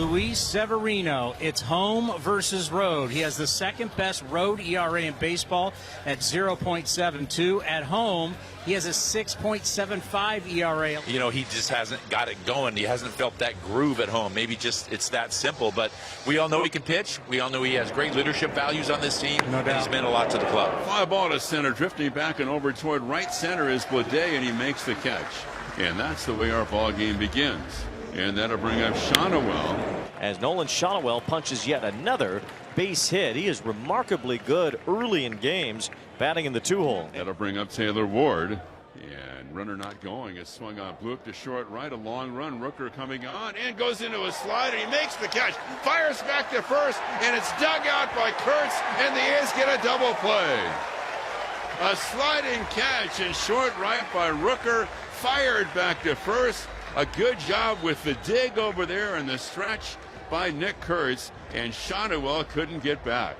Luis Severino. It's home versus road. He has the second best road ERA in baseball at 0.72. At home, he has a 6.75 ERA. You know, he just hasn't got it going. He hasn't felt that groove at home. Maybe just it's that simple. But we all know he can pitch. We all know he has great leadership values on this team. No doubt. And he's meant a lot to the club. Fly ball to center, drifting back and over toward right center is Blade, and he makes the catch. And that's the way our ball game begins. And that'll bring up Shonowell. As Nolan Shonowell punches yet another base hit. He is remarkably good early in games, batting in the 2-hole. That'll bring up Taylor Ward. And runner not going. It's swung on Bloop to short right. A long run. Rooker coming on and goes into a slide. And he makes the catch. Fires back to first. And it's dug out by Kurtz. And the A's get a double play. A sliding catch in short right by Rooker. Fired back to first. A good job with the dig over there and the stretch by Nick Kurtz. And Shonowell couldn't get back.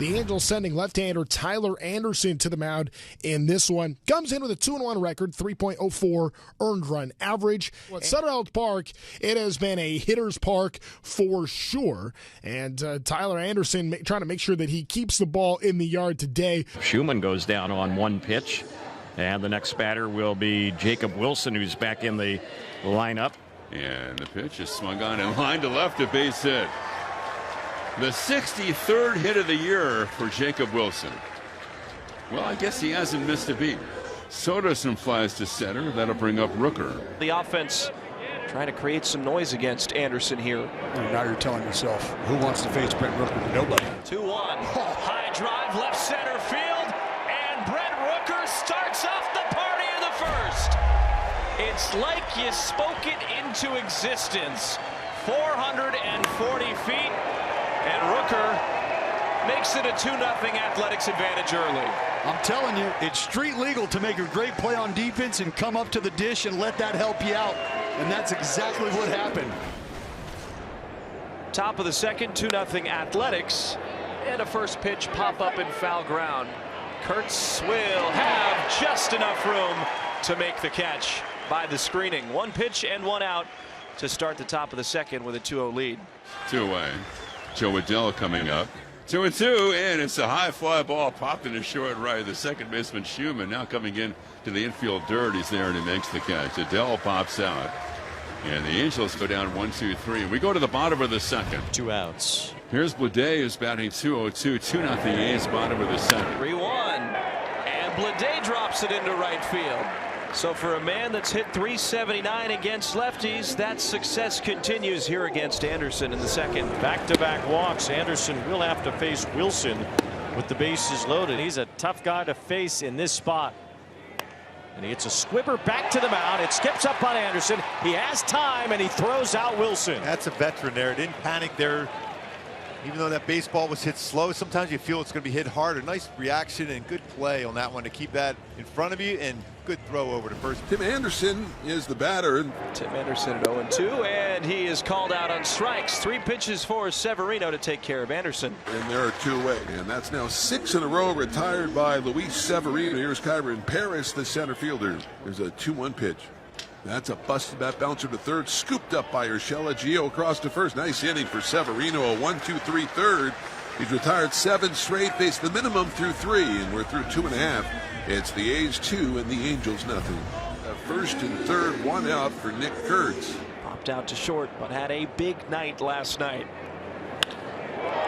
The Angels sending left-hander Tyler Anderson to the mound in this one. Comes in with a 2-1 record, 3.04 earned run average. At Sutter Health Park, it has been a hitter's park for sure. And Tyler Anderson trying to make sure that he keeps the ball in the yard today. Schumann goes down on one pitch. And the next batter will be Jacob Wilson, who's back in the lineup. And the pitch is swung on and line to left, a base hit. The 63rd hit of the year for Jacob Wilson. Well, I guess he hasn't missed a beat. Soderstrom flies to center. That'll bring up Rooker. The offense trying to create some noise against Anderson here. Now you're telling yourself, who wants to face Brent Rooker? Nobody. 2-1. High drive, left center field. And Brent Rooker starts off the party in the first. It's like you spoke it into existence. 440 feet. And Rooker makes it a 2-0 Athletics advantage early. I'm telling you, it's street legal to make a great play on defense and come up to the dish and let that help you out. And that's exactly what happened. Top of the second, 2-0 Athletics. And a first pitch pop up in foul ground. Kurtz will have just enough room to make the catch by the screening. One pitch and one out to start the top of the second with a 2-0 lead. 2-away. Joe Adell coming up. 2-2, and it's a high fly ball popped into short right. The second baseman Schumann now coming in to the infield dirt. He's there and he makes the catch. Adell pops out. And the Angels go down 1-2-3. We go to the bottom of the second. 2 outs. Here's Blade, who's batting 2-0-2. 2-0 A's, bottom of the second. 3-1. And Blade drops it into right field. So for a man that's hit .379 against lefties, that success continues here against Anderson in the second. Back-to-back walks. Anderson will have to face Wilson with the bases loaded. He's a tough guy to face in this spot. And he gets a squibber back to the mound. It skips up on Anderson. He has time, and he throws out Wilson. That's a veteran there. Didn't panic there. Even though that baseball was hit slow, sometimes you feel it's going to be hit hard. A nice reaction and good play on that one to keep that in front of you, and good throw over to first. Tim Anderson is the batter. Tim Anderson at 0-2, and he is called out on strikes. 3 pitches for Severino to take care of Anderson. And there are 2 away, and that's now 6 in a row retired by Luis Severino. Here's Kyron Paris, the center fielder. There's a 2-1 pitch. That's a busted bat bouncer to third, scooped up by Urshela. Gio across to first. Nice inning for Severino. A 1-2-3 third. He's retired 7 straight, faced the minimum through 3, and we're through 2.5. It's the A's 2 and the Angels nothing. First and third, 1 out for Nick Kurtz. Popped out to short, but had a big night last night.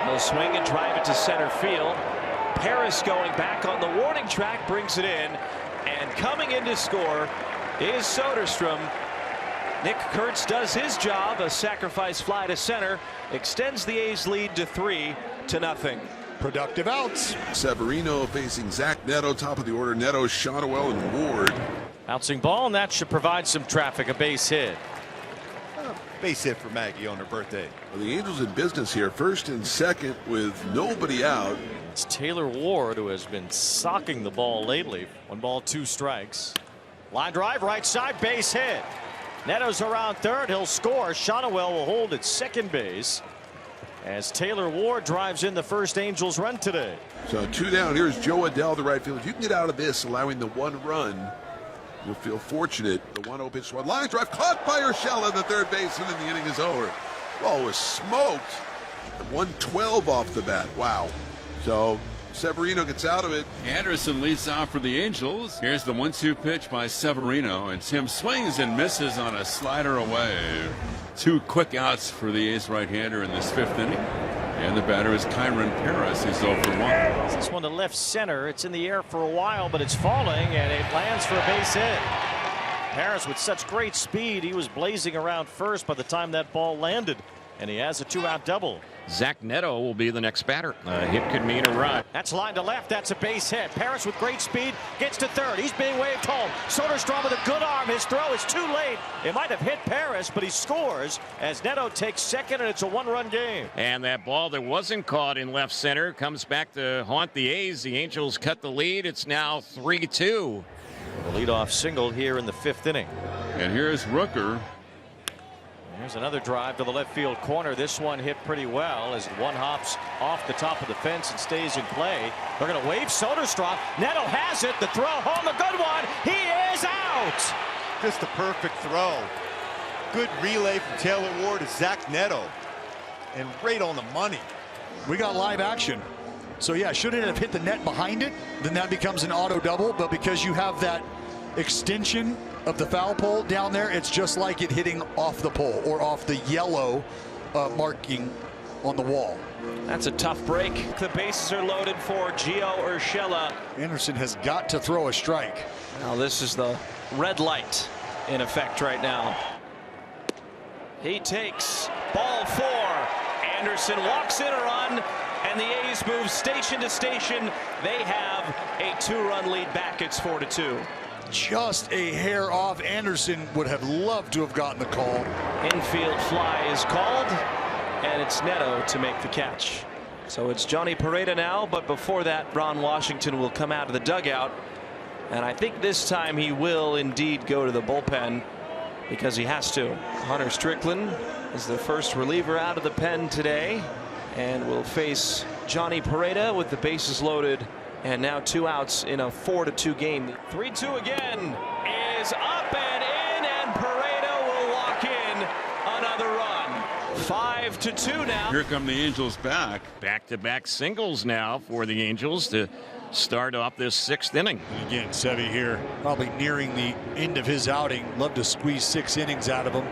He'll swing and drive it to center field. Paris going back on the warning track, brings it in, and coming in to score is Soderstrom. Nick Kurtz does his job. A sacrifice fly to center extends the A's lead to 3-0. Productive outs. Severino facing Zach Neto, top of the order. Neto, Shonowell, and Ward. Bouncing ball, and that should provide some traffic. A base hit. Base hit for Maggie on her birthday. Well, the Angels in business here, first and second with nobody out. It's Taylor Ward, who has been socking the ball lately. 1 ball, 2 strikes. Line drive, right side, base hit. Neto's around third. He'll score. Shonowell will hold at second base as Taylor Ward drives in the first Angels run today. So 2 down. Here's Joe Adell, the right field. If you can get out of this, allowing the 1 run, you'll feel fortunate. The 1-0 pitch, line drive caught by Urshela, the third baseman, and the inning is over. Ball was smoked. 112 off the bat. Wow. So Severino gets out of it. Anderson leads off for the Angels. Here's the 1-2 pitch by Severino, and Tim swings and misses on a slider away. 2 quick outs for the ace right-hander in this 5th inning. And the batter is Kyron Paris. He's 0 for 1. This one to left center. It's in the air for a while, but it's falling, and it lands for a base hit. Paris with such great speed, he was blazing around first by the time that ball landed, and he has a 2-out double. Zach Neto will be the next batter. A hit could mean a run. That's line to left. That's a base hit. Paris with great speed gets to third. He's being waved home. Soderstrom with a good arm. His throw is too late. It might have hit Paris, but he scores as Neto takes second, and it's a 1-run game. And that ball that wasn't caught in left center comes back to haunt the A's. The Angels cut the lead. It's now 3-2. The leadoff single here in the 5th inning. And here's Rooker. Here's another drive to the left field corner. This one hit pretty well as one hops off the top of the fence and stays in play. They're going to wave Soderstrom. Neto has it. The throw home, a good one. He is out. Just a perfect throw. Good relay from Taylor Ward to Zach Neto. And right on the money. We got live action. So yeah, should it have hit the net behind it, then that becomes an auto double. But because you have that extension of the foul pole down there, it's just like it hitting off the pole or off the yellow marking on the wall. That's a tough break. The bases are loaded for Gio Urshela. Anderson has got to throw a strike. Now this is the red light in effect right now. He takes ball 4. Anderson walks in a run, and the A's move station to station. They have a 2-run lead back. It's 4-2. Just a hair off. Anderson would have loved to have gotten the call. Infield fly is called, and it's Neto to make the catch. So it's Johnny Pereda now, but before that, Ron Washington will come out of the dugout, and I think this time he will indeed go to the bullpen because he has to. Hunter Strickland is the first reliever out of the pen today, and will face Johnny Pereda with the bases loaded. And now 2 outs in a 4-2 game. 3-2 again is up and in, and Pereda will walk in another run. 5-2 now. Here come the Angels back. Back-to-back singles now for the Angels to start off this 6th inning. And again, Sevy here probably nearing the end of his outing. Love to squeeze 6 innings out of him.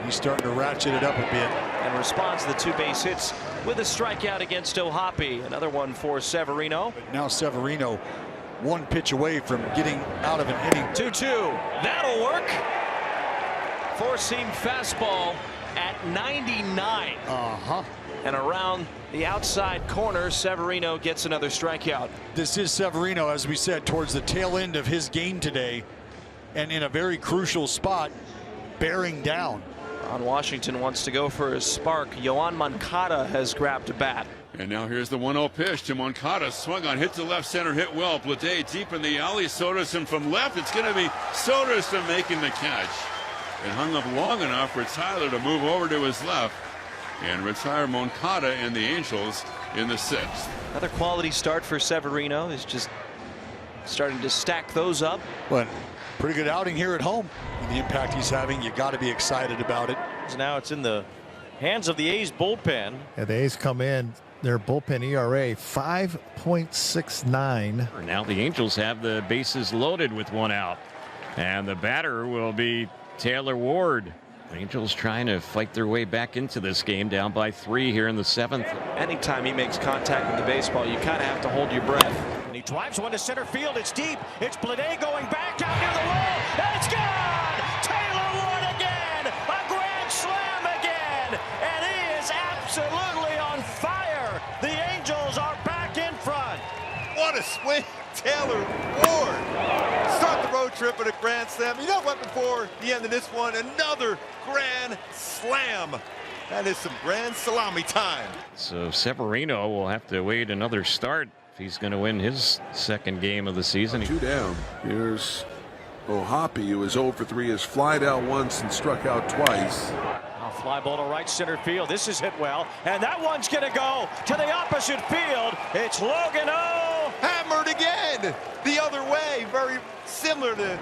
He's starting to ratchet it up a bit. And responds to the 2 base hits with a strikeout against O'Hoppe. Another one for Severino. But now Severino 1 pitch away from getting out of an inning. 2-2. That'll work. 4-seam fastball at 99. And around the outside corner, Severino gets another strikeout. This is Severino, as we said, towards the tail end of his game today, and in a very crucial spot, bearing down. Ron Washington wants to go for his spark. Yoan Moncada has grabbed a bat. And now here's the 1-0 pitch to Moncada. Swung on, hit to left center, hit well. Blade deep in the alley. Soderstrom from left. It's going to be Soderstrom making the catch. It hung up long enough for Tyler to move over to his left and retire Moncada and the Angels in the 6th. Another quality start for Severino. He's just starting to stack those up. But pretty good outing here at home. And the impact he's having, you got to be excited about it. Now it's in the hands of the A's bullpen. Yeah, the A's come in, their bullpen ERA 5.69. Now the Angels have the bases loaded with 1 out, and the batter will be Taylor Ward. Angels trying to fight their way back into this game, down by 3 here in the 7th. Anytime he makes contact with the baseball, you kind of have to hold your breath. And he drives one to center field. It's deep. It's Blade going back out near the wall. And it's gone! Taylor Ward again! A grand slam again! And he is absolutely on fire! The Angels are back in front. What a swing, Taylor Ward. Start the road trip at a grand slam. You know what, before the end of this one, another grand slam. That is some grand salami time. So Severino will have to wait another start if he's going to win his 2nd game of the season. 2 down. Here's O'Hoppe, who is 0 for 3, has flied out once and struck out twice. A fly ball to right center field. This is hit well, and that one's going to go to the opposite field. It's Logan O. Hammered again the other way. Very similar to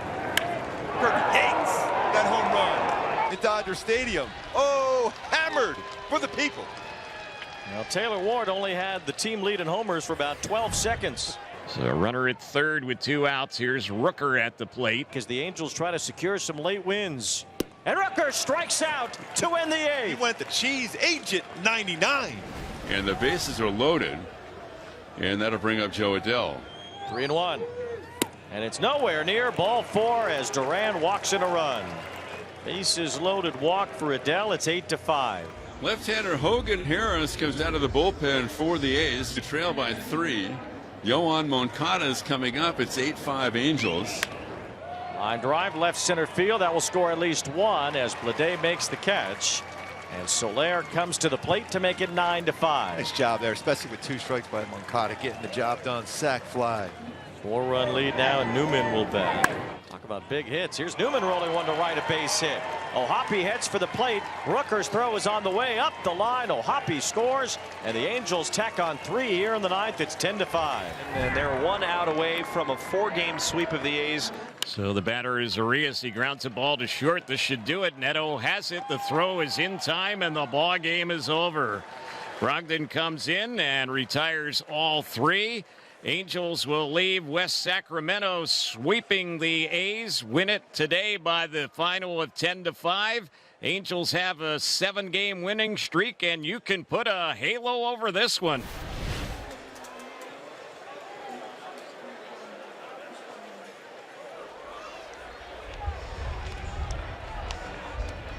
Kirk Yates, that home run. at Dodger Stadium. Oh, hammered for the people. Now, Taylor Ward only had the team lead in homers for about 12 seconds. So a runner at third with 2 outs. Here's Rooker at the plate. Because the Angels try to secure some late wins. And Rooker strikes out to end the He eighth. went the cheese agent 99. And the bases are loaded. And that'll bring up Joe Adell. 3-1. And it's nowhere near ball 4 as Duran walks in a run. Bases loaded walk for Adell. It's 8-5. Left-hander Hogan Harris comes out of the bullpen for the A's to trail by 3. Yohan Moncada is coming up. It's 8-5 Angels. Line drive left center field. That will score at least 1 as Blade makes the catch. And Soler comes to the plate to make it 9-5. Nice job there, especially with 2 strikes by Moncada, getting the job done. Sac fly. 4-run lead now, and Newman will bat. Talk about big hits. Here's Newman rolling one to right, a base hit. Ohapi heads for the plate. Rooker's throw is on the way up the line. Ohapi scores, and the Angels tack on 3 here in the 9th. It's 10-5. And they're 1 out away from a 4-game sweep of the A's. So the batter is Arias. He grounds a ball to short. This should do it. Neto has it. The throw is in time, and the ball game is over. Brogdon comes in and retires all 3. Angels will leave West Sacramento sweeping the A's. Win it today by the final of 10-5. Angels have a 7-game winning streak, and you can put a halo over this one.